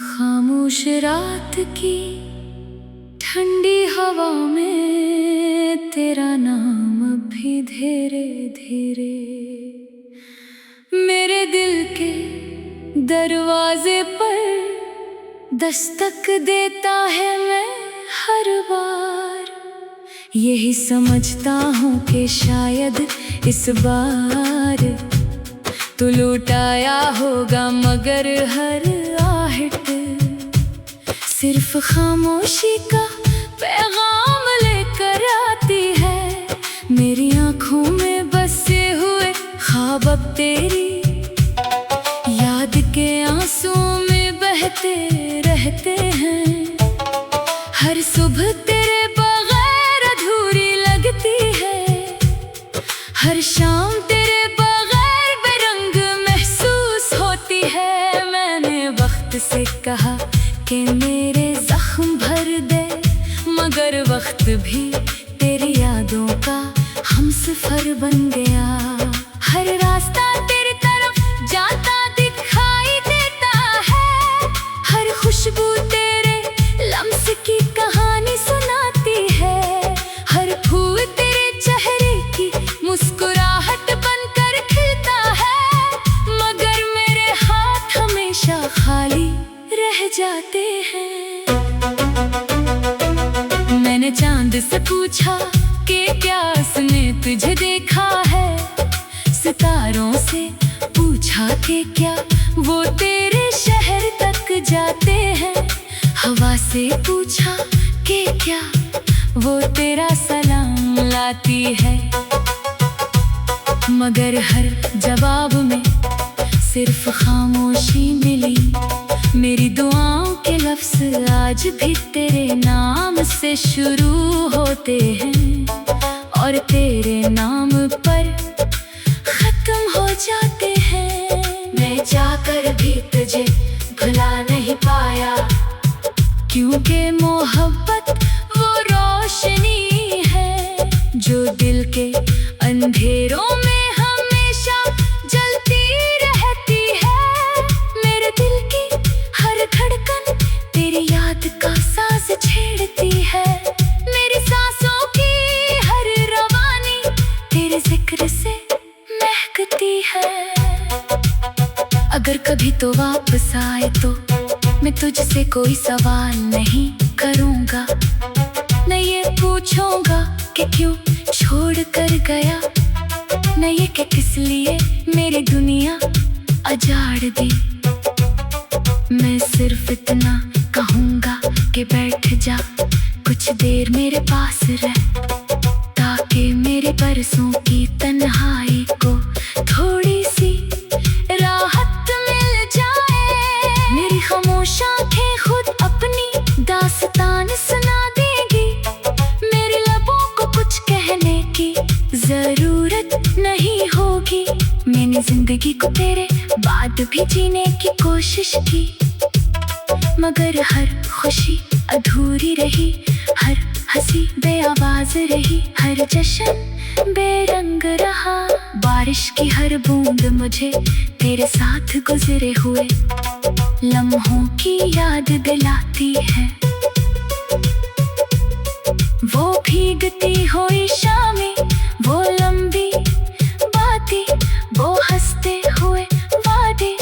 खामोश रात की ठंडी हवा में तेरा नाम भी धीरे धीरे मेरे दिल के दरवाजे पर दस्तक देता है। मैं हर बार यही समझता हूँ कि शायद इस बार तू लौट आया होगा, मगर हर आहट सिर्फ खामोशी का पैगाम लेकर आती है। मेरी आँखों में बसे हुए ख्वाब अब तेरी याद के आंसुओं में बहते रहते हैं। हर सुबह तेरे बगैर अधूरी लगती है, हर शाम तेरे बगैर बेरंग महसूस होती है। मैंने वक्त से कहा कि मेरे जख्म भर दे, मगर वक्त भी तेरी यादों का हमसफर बन गया। हर रास्ता तेरी तरफ जाता दिखाई देता है, हर खुशबू तेरे लम्स की कहानी सुनाती है। हर फूल तेरे चेहरे की मुस्कुराहट बनकर खिलता है, मगर मेरे हाथ हमेशा खाली रह जाते हैं। मैंने चांद से पूछा कि क्या उसने तुझे देखा है, सितारों से पूछा कि क्या वो तेरे शहर तक जाते हैं, हवा से पूछा कि क्या वो तेरा सलाम लाती है। मगर हर जवाब में सिर्फ खामोशी मिली। मेरी दुआओं के लफ्ज़ आज भी तेरे नाम से शुरू होते हैं और तेरे नाम पर खत्म हो जाते हैं। मैं चाहकर भी तुझे भुला नहीं पाया, क्योंकि मोहब्बत वो रोशनी है जो दिल के अंधेरों में हमेशा जलती रहती है। मेरे दिल की हर धड़कन तेरी याद का साज छेड़ती है, मेरी सांसों की हर रवानी तेरे जिक्र से महकती है। अगर कभी तो वापस आए तो मैं तुझसे कोई सवाल नहीं करूँगा, न ये पूछूंगा कि क्यों छोड़ कर गया, न ये कि किस लिए मेरी दुनिया अजाड़ दी। मैं सिर्फ इतना कहूँगा कि बैठ जा कुछ देर मेरे पास रह, ताकि मेरे बरसों की तन्हाई को थोड़ी सी राहत मिल जाए। मेरी खामोश आँखें खुद अपनी दास्तान सुना देंगी, मेरे लबों को कुछ कहने की जरूरत नहीं होगी। मैंने जिंदगी को तेरे बाद भी जीने की कोशिश की, मगर हर खुशी अधूरी रही, हर हंसी बेआवाज रही, हर जश्न बेरंग रहा। बारिश की हर बूंद मुझे तेरे साथ गुजरे हुए लम्हों की याद दिलाती है। वो भीगती हुई शामें, वो लंबी बातें, वो हंसते हुए वादे,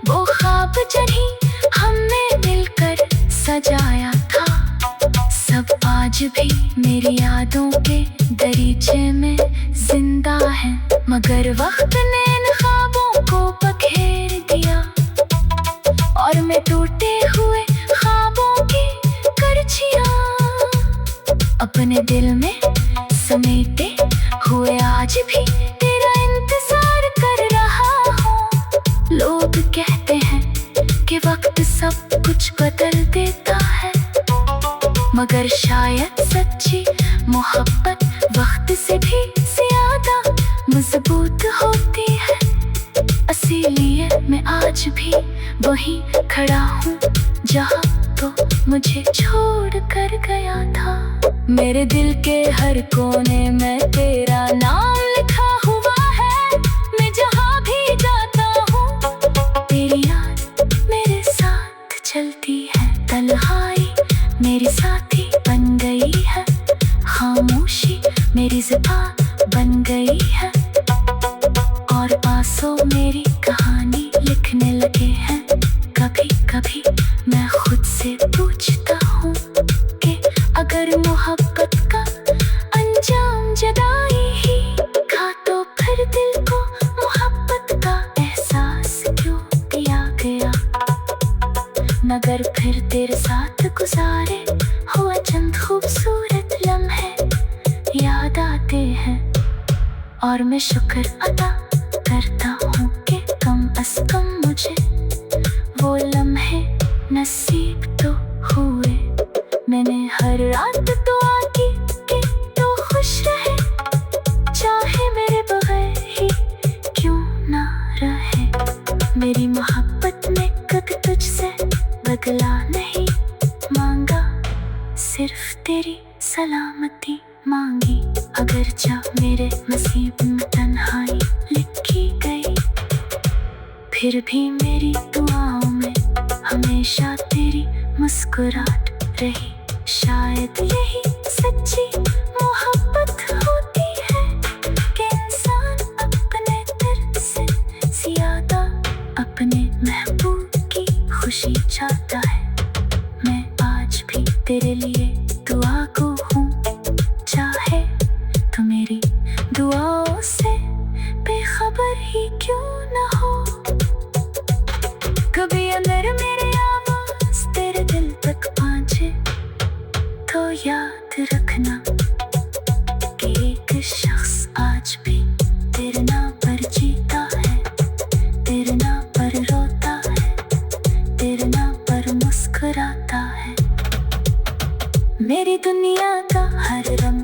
वो ख्वाब जिन्हें हमने मिलकर सजाया था, सब आज भी मेरी यादों के दरीचे में जिंदा है। मगर वक्त ने इन ख्वाबों को बखेर दिया और मैं टूटे हुए ख्वाबों की करछियां अपने दिल में समेटे हुए आज भी तेरा इंतजार कर रहा हूँ। लोग कहते हैं कि वक्त सब कुछ बदल देता है, मगर शायद सच्ची मोहब्बत वक्त से भी ज्यादा मजबूत होती है। इसीलिए मैं आज भी वहीं खड़ा हूँ जहाँ तो मुझे छोड़ कर गया था। मेरे दिल के हर कोने में तेरा नाम लिखा हुआ है, मैं जहाँ भी जाता हूँ तेरी याद लगे हैं। कभी कभी मैं खुद से पूछता हूँ कि अगर मोहब्बत का अंजाम जुदाई ही था तो फिर दिल को मोहब्बत का एहसास क्यों दिया गया। मगर फिर तेरे साथ गुजारे हुए चंद खूबसूरत लम्हे याद आते हैं और मैं शुक्र अदा करता हूँ कि कम अज़ कम मुझे वो लम्हे नसीब तो हुए। मैंने हर रात दुआ की कि तू खुश रहे, चाहे मेरे बगैर ही क्यों ना रहे। मेरी मोहब्बत में कभी तुझसे बदला नहीं मांगा, सिर्फ तेरी सलामती मांगी। अगर जा मेरे नसीब में तन्हाई लिखी गई, फिर भी मेरी दुआओं में हमेशा तेरी मुस्कुराहट रही। शायद यही सच्ची मोहब्बत होती है कि इंसान अपने दर्द से ज्यादा अपने महबूब की खुशी चाहता है। मैं आज भी तेरे लिए दुआ को हूँ, चाहे तो मेरी दुआओं से बेखबर ही क्यों न हो। कभी अगर मेरी आवाज़ तेरे दिल तक पहुँचे तो याद रखना कि एक शख्स आज भी तेरे नाम पर जीता है, तेरे नाम पर रोता है, तेरे नाम पर मुस्कुराता है। मेरी दुनिया का हर रंग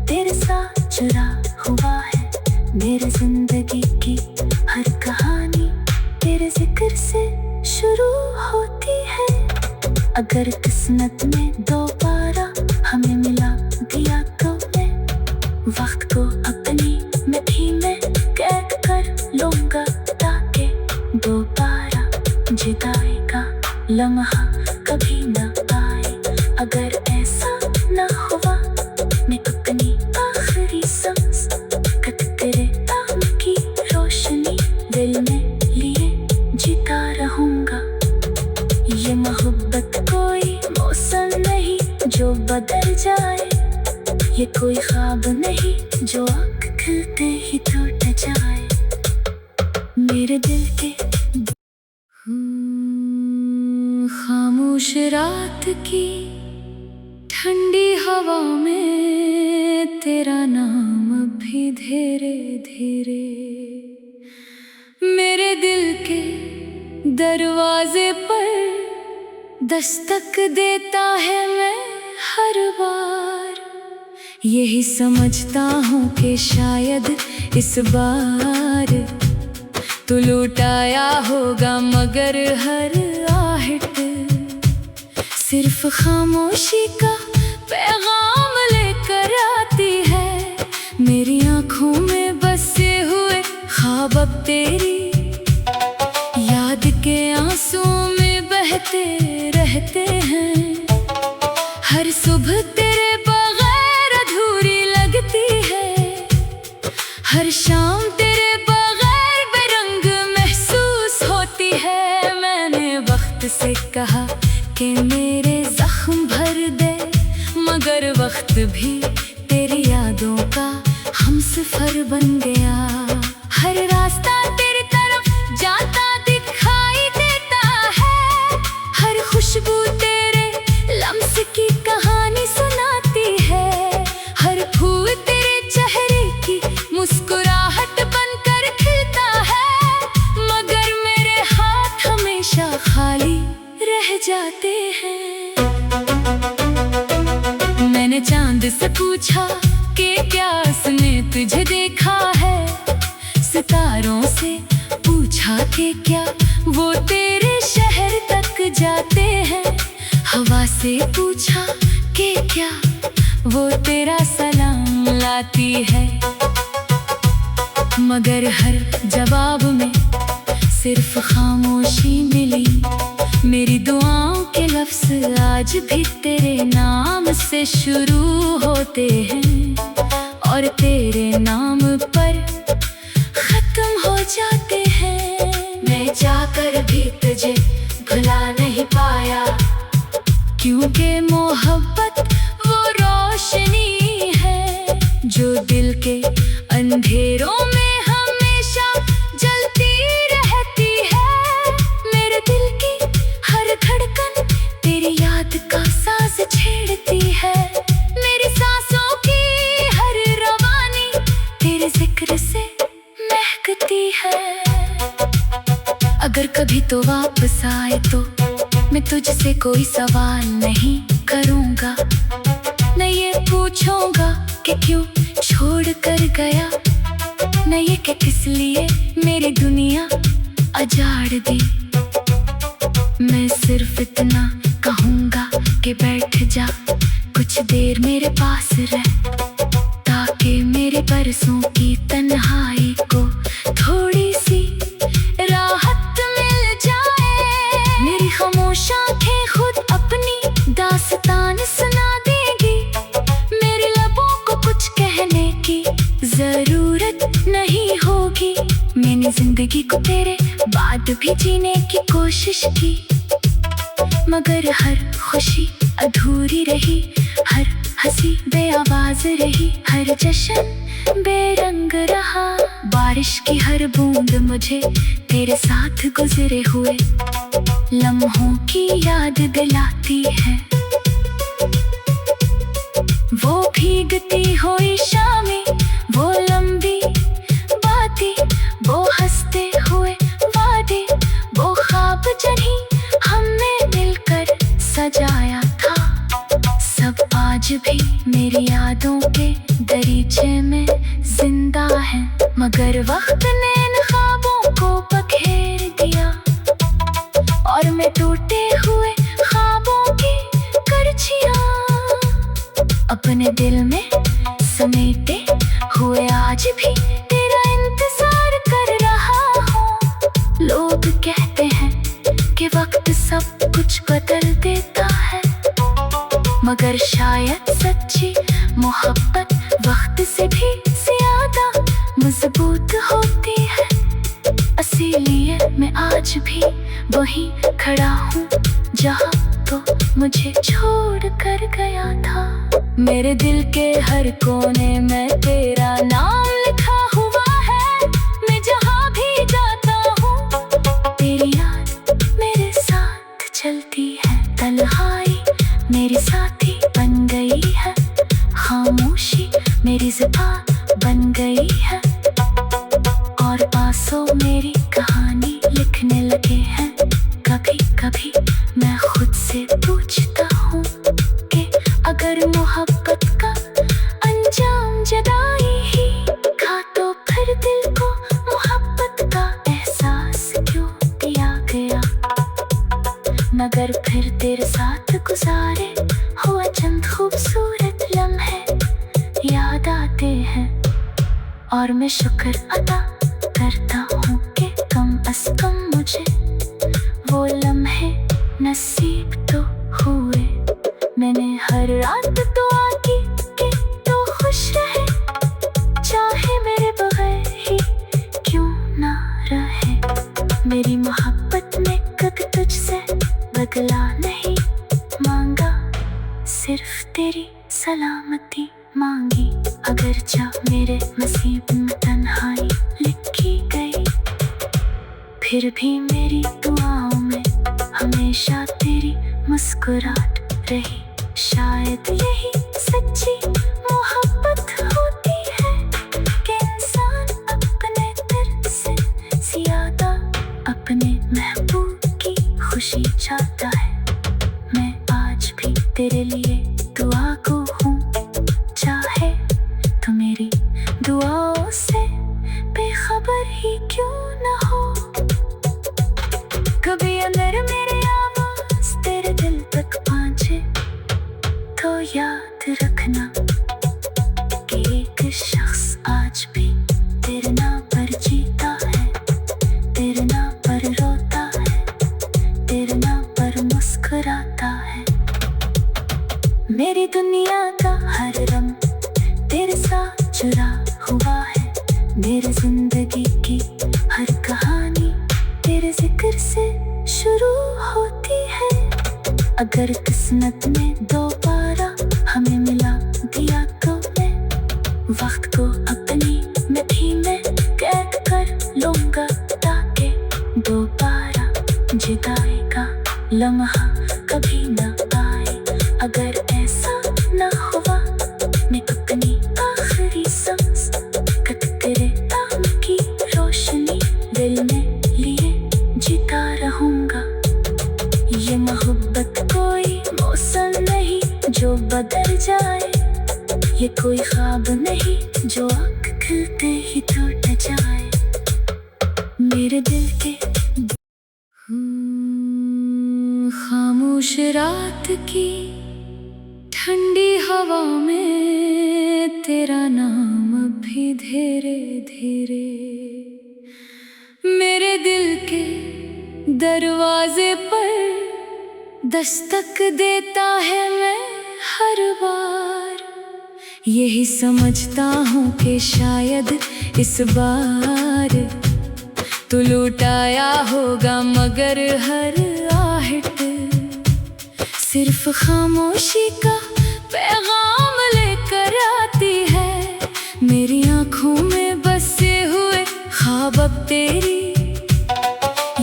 तेरे साथ जुड़ा हुआ है, मेरी जिंदगी की हर कहानी तेरे जिक्र से शुरू होती है। अगर किस्मत में दोबारा हमें मिला दिया तो मैं वक्त को अपनी मिट्टी में कैद कर लूंगा, ताकि दोबारा जुदाई का लम्हा कभी न आए। अगर ऐसा न हुआ, मैं अपनी आखिरी सांस कट तेरे नाम की रोशनी दिल में लिए जीता रहूंगा। ये मोहब्बत कोई मौसम नहीं जो बदल जाए, ये कोई ख्वाब नहीं जो आँख खुलते ही टूट जाए। मेरे दिल के खामोश रात की ठंडी हवा में तेरा नाम भी धीरे धीरे मेरे दिल के दरवाजे पर दस्तक देता है। मैं हर बार यही समझता हूँ कि शायद इस बार तू लौट आया होगा, मगर हर आहट सिर्फ खामोशी का पैगाम लेकर आती है। मेरी आँखों में बसे हुए ख्वाब अब तेरी याद के आंसुओं में बहते रहते हैं। हर सुबह तेरे बगैर अधूरी लगती है, हर शाम तेरे बगैर बेरंग महसूस होती है। मैंने वक्त से कहा कि मेरे जख्म भर दे, मगर वक्त भी तेरी यादों का हमसफर बन गया। हर रास्ता तेरी तरफ जाता दिखाई देता है, हर खुशबू तेरे लम्स की कहानी सुनाती है। हर फूल तेरे चेहरे की मुस्कुराहट बनकर खिलता है, मगर मेरे हाथ हमेशा खाली रह जाते हैं। मैंने चांद से पूछा कि क्या उसने तुझे देखा है, सितारों से पूछा कि क्या वो तेरे शहर तक जाते हैं, हवा से पूछा कि क्या वो तेरा सलाम लाती है। मगर हर जवाब में सिर्फ खामोशी मिली। मेरी दुआओं के लफ्ज़ आज भी तेरे नाम से शुरू होते हैं और तेरे नाम पर खत्म हो जाते हैं। मैं जाकर भी तुझे भुला नहीं पाया, क्योंकि मोहब्बत वो रोशनी है जो दिल के अंधेरों में हमेशा जलती रहती है। मेरे दिल की हर धड़कन तेरी याद का साज छेड़ती है, मेरी सांसों की हर रवानी तेरे जिक्र से महकती है। अगर कभी तो वापस आए तो मैं तुझसे कोई सवाल नहीं करूँगा, न ये पूछूंगा कि क्यों छोड़ कर गया, न ये कि किस लिए मेरी दुनिया अजाड़ दी। मैं सिर्फ इतना कहूँगा कि बैठ जा कुछ देर मेरे पास रह, ताकि मेरे बरसों की तन्हाई को थोड़ी सी राहत मिल जाए। मेरी खामोश आँखें खुद अपनी दास्तान सुना देगी, मेरे लबों को कुछ कहने की जरूरत नहीं होगी। मैंने जिंदगी को तेरे बाद भी जीने की कोशिश की, मगर हर खुशी अधूरी रही, हर हंसी बेआवाज रही, हर जश्न बेरंग रहा। बारिश की हर बूंद मुझे तेरे साथ गुजरे हुए लम्हों की याद दिलाती है। वो भीगती हुई शामें, वो लंबी बातें, वो हंसते हुए वादे, वो ख्वाब जिन्हें हमने मिलकर सजाया था, सब आज भी मेरी यादों के दरीचे में जिंदा है। मगर वक्त ने इन ख्वाबों को बखेर दिया और मैं टूटे हुए ख्वाबों की करछियां अपने दिल में समेटे हुए आज भी तेरा इंतजार कर रहा हूँ। लोग कहते हैं कि वक्त सब कुछ बदल देता है, मगर शायद सच्ची मोहब्बत वक्त से भी ज्यादा मजबूत होती है। इसीलिए मैं आज भी वहीं खड़ा हूँ जहाँ तो मुझे छोड़ कर गया था। मेरे दिल के हर कोने में तेरा नाम लिखा हुआ है, मैं जहाँ भी जाता हूँ तेरी याद मेरे साथ चलती है। तन्हाई मेरी साथी बन गई है, खामोशी मेरी ज़ुबान बन गई है, और आंसू मेरी कहानी लिखने लगे हैं। कभी कभी मैं खुद से पूछता हूँ कि अगर मोहब्बत का अंजाम जुदाई ही था, तो फिर दिल को मोहब्बत का एहसास क्यों दिया गया। मगर फिर तेरे साथ गुजारे हुए चंद खूबसूरत लम्हे याद आते हैं, और मैं शुक्र अदा करता हूँ कि कम अस कम मुझे वो लम्हे नसीब तो हुए। मैंने हर रात दुआ की कि तू खुश रहे, चाहे मेरे बगैर ही क्यों ना रहे। मेरी मोहब्बत में कभी तुझसे बदला नहीं मांगा, सिर्फ तेरी सलामती मांगी। अगर जा मेरे नसीब में तन्हाई लिखी गई, फिर भी मेरी दुआओं में हमेशा तेरी मुस्कुराहट रही। शायद यही सच्ची मोहब्बत होती है कि इंसान अपने दिल से ज्यादा अपने महबूब की खुशी चाहता है। मैं आज भी तेरे लिए दुआ को हूँ, चाहे तो मेरी दुआओं से बेखबर ही क्यों न हो। कभी अगर मेरे आवाज तेरे दिल तक पहुँचे, तो याद रखना कि एक शख्स आज भी तेरे नाम पर जीता है, तेरे नाम पर रोता है, तेरे नाम पर मुस्कुराता है। मेरी दुनिया का हर रंग तेरे साथ जुड़ा हुआ है, मेरी जिंदगी की हर कहानी तेरे जिक्र फिर से शुरू होती है। अगर किस्मत ने दोबारा हमें मिला दिया तो मैं वक्त को अपनी मिट्टी में कैद कर लूंगा, ताकि दोबारा जुदाई का लम्हा कभी न आए। अगर ऐसा न हुआ, मैं अपनी आखिरी सांस तेरे नाम की रोशनी दिल में लिए जीता रहूंगा। ये मोहब्बत कोई मौसम नहीं जो बदल जाए, ये कोई ख्वाब नहीं जो आँख खुलते ही टूट जाए। मेरे दिल के खामोश रात की ठंडी हवा में तेरा नाम भी धीरे धीरे मेरे दिल के दरवाजे पर दस्तक देता है। मैं हर बार यही समझता हूँ कि शायद इस बार तू लौट आया होगा, मगर हर आहट सिर्फ खामोशी का पैगाम लेकर आती है। मेरी आँखों में बसे हुए ख्वाब अब तेरी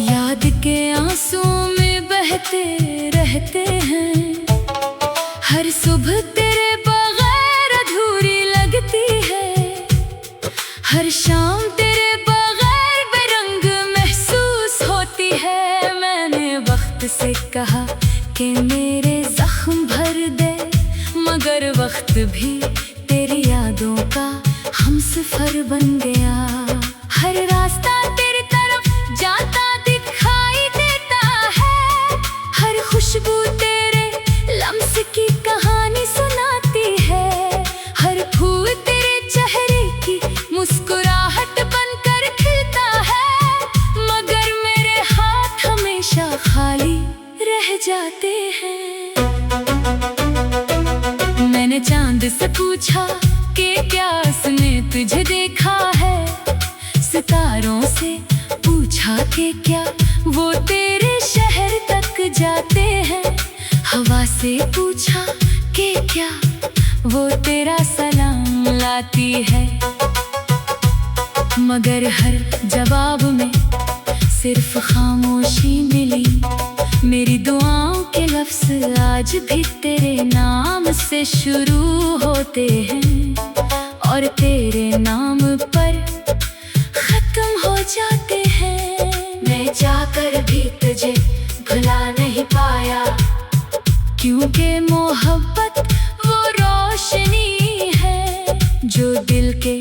याद के आंसुओं में बहते रहते हैं। हर सुबह तेरे बगैर अधूरी लगती है, हर शाम तेरे बगैर बेरंग महसूस होती है। मैंने वक्त से कहा कि मेरे जख्म भर दे, मगर वक्त भी तेरी यादों का हमसफर बन गया। हर रास्ता तेरी तरफ जाता दिखाई देता है, हर खुशबू तेरे लम्स की कहानी सुनाती है। हर फूल तेरे चेहरे की मुस्कुराहट बनकर खिलता है, मगर मेरे हाथ हमेशा खाली रह जाते हैं। मैंने चांद से पूछा कि क्या उसने तुझे देखा है, सितारों से पूछा कि क्या वो तेरे शहर तक जाते हैं, हवा से पूछा कि क्या वो तेरा सलाम लाती है। मगर हर जवाब में सिर्फ खामोशी मिली। मेरी दुआओं के लफ्ज़ आज भी तेरे नाम से शुरू होते हैं, और तेरे नाम पर खत्म हो जाते हैं। मैं जाकर भी तुझे भुला नहीं पाया, क्योंकि मोहब्बत वो रोशनी है जो दिल के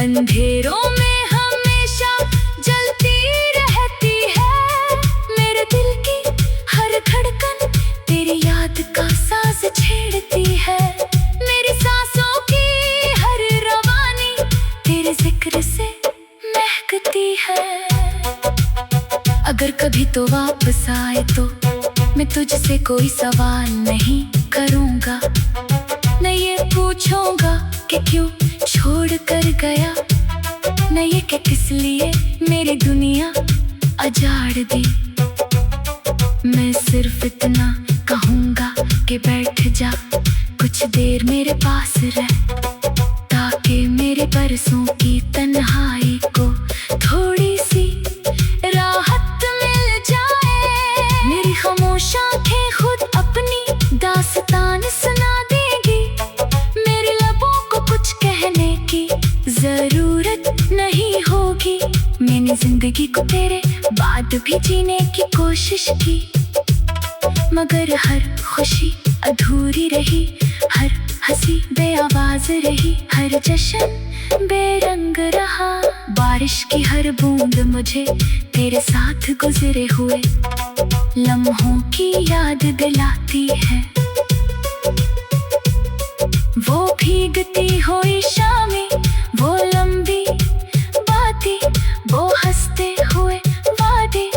अंधेरों में हमेशा जलती रहती है। मेरे दिल की हर धड़कन तेरी याद का साज छेड़ती है, मेरी सांसों की हर रवानी तेरे जिक्र से महकती है। अगर कभी तो वापस आए तो मैं तुझसे कोई सवाल नहीं करूँगा, न ये पूछूंगा कि क्यों छोड़ कर गया, न ये कि किस लिए मेरी दुनिया अजाड़ दी। मैं सिर्फ इतना कहूँगा कि बैठ जा कुछ देर मेरे पास रह, ताकि मेरे बरसों की तन्हाई को थोड़ी सी राहत मिल जाए। मेरी खामोश आँखें खुद अपनी दास्तान सुना देगी, मेरे लबों को कुछ कहने की जरूरत नहीं होगी। मैंने जिंदगी को तेरे बाद भी जीने की कोशिश की, मगर हर खुशी अधूरी रही, हर हंसी बेआवाज रही, हर जश्न बेरंग रहा। बारिश की हर बूंद मुझे तेरे साथ गुजरे हुए लम्हों की याद दिलाती है। वो भीगती हुई शामें, वो लंबी बातें, वो हंसते हुए वादे,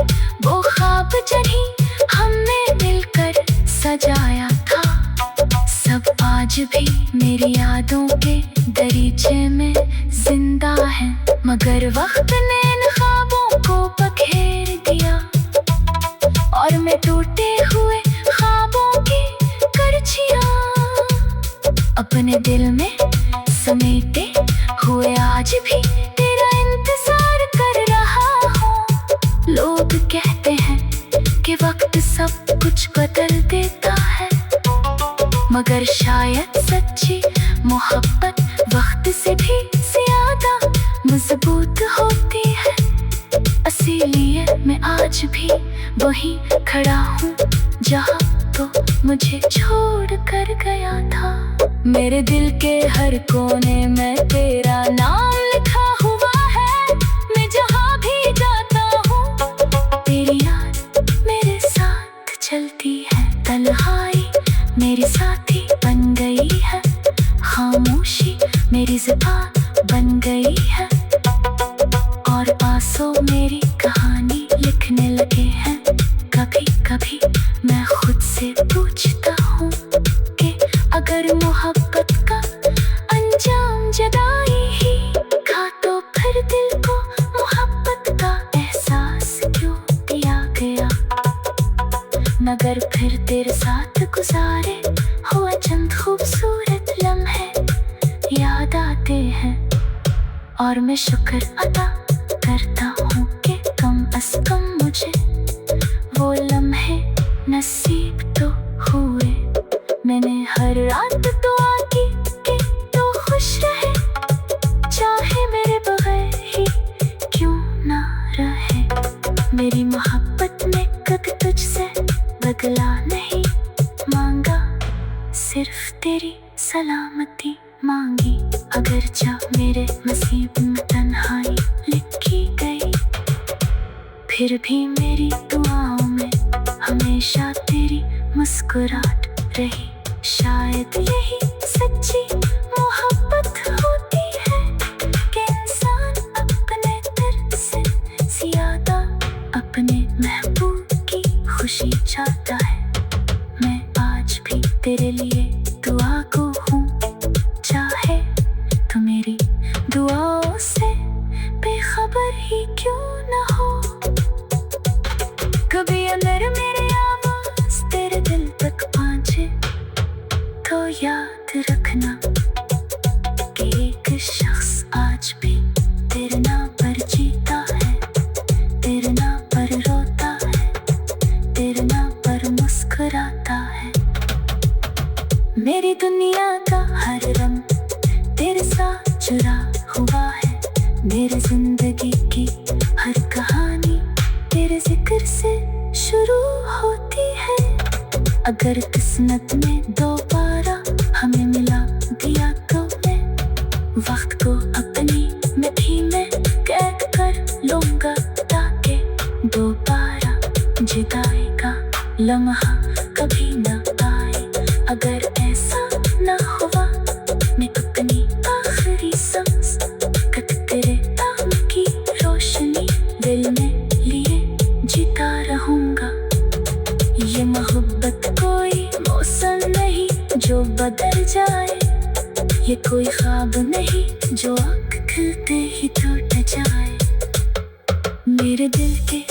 वो ख्वाब जिन्हें हमने मिलकर सजाया था, सब आज भी मेरी यादों के दरीचे में जिंदा है। मगर वक्त ने इन ख्वाबों को बखेर दिया। में टूटे हुए ख्वाबों की करछियां, अपने दिल में समेटे हुए आज भी तेरा इंतजार कर रहा हूँ। लोग कहते हैं कि वक्त सब कुछ बदल देता है, मगर शायद सच्ची मोहब्बत वक्त से भी ज्यादा मजबूत होती है। इसीलिए मैं आज भी वहीं खड़ा हूँ जहाँ तो मुझे छोड़ कर गया था। मेरे दिल के हर कोने में तेरा नाम लिखा हुआ है। मैं जहाँ भी जाता हूँ तेरी याद मेरे साथ चलती है। तन्हाई मेरी साथी बन गई है, खामोशी मेरी ज़ुबान बन गई है, और आंसू मेरी कहानी लिखने लगे हैं। कभी कभी मैं खुद से पूछता हूँ कि अगर मोहब्बत का अंजाम जुदाई ही था, तो फिर दिल को मोहब्बत का एहसास क्यों दिया गया। मगर फिर तेरे साथ गुजारे हुए चंद खूबसूरत लम्हे याद आते हैं, और मैं शुक्र अदा करता हूँ कि कम से कम मुझे वो लम्हे नसीब तो हुए। मैंने हर रात दुआ की कि तू खुश रहे, चाहे मेरे बगैर ही क्यों ना रहे। मेरी मोहब्बत ने कभी तुझसे बदला नहीं मांगा, सिर्फ तेरी सलामती मांगी। अगर जा मेरे नसीब में तन्हाई लिखी गई, फिर भी मेरी दुआओं में हमेशा तेरी मुस्कुराहट रही। शायद यही सच्ची मोहब्बत होती है कि इंसान अपने दर्द से ज्यादा अपने महबूब की खुशी चाहता है। मैं आज भी तेरे लिए दुआ को हूँ, चाहे तो मेरी दुआओं से बेखबर ही क्यों न हो। कभी अगर मेरी आवाज़ तेरे दिल तक पहुँचे, तो याद रखना कि एक शख्स आज भी तेरे नाम पर जीता है, तेरे नाम पर रोता है, तेरे नाम पर मुस्कुराता है। मेरी दुनिया का हर रंग तेरे साथ जुड़ा हुआ है, मेरी जिंदगी की हर कहानी तेरे जिक्र से शुरू होती है। अगर किस्मत में दोबारा हमें मिला दिया, तो मैं वक्त को अपनी मिट्टी में कैद कर लूंगा, ताकि दोबारा जुदाई का लम्हा कभी न आए। अगर ऐसा न हुआ, मैं अपनी आखिरी सांस तक तेरे नाम की रोशनी दिल में लिए जीता रहूंगा। ये मोहब्बत कोई मौसम नहीं जो बदल जाए, ये कोई ख्वाब नहीं जो आँख खुलते ही टूट जाए। मेरे दिल के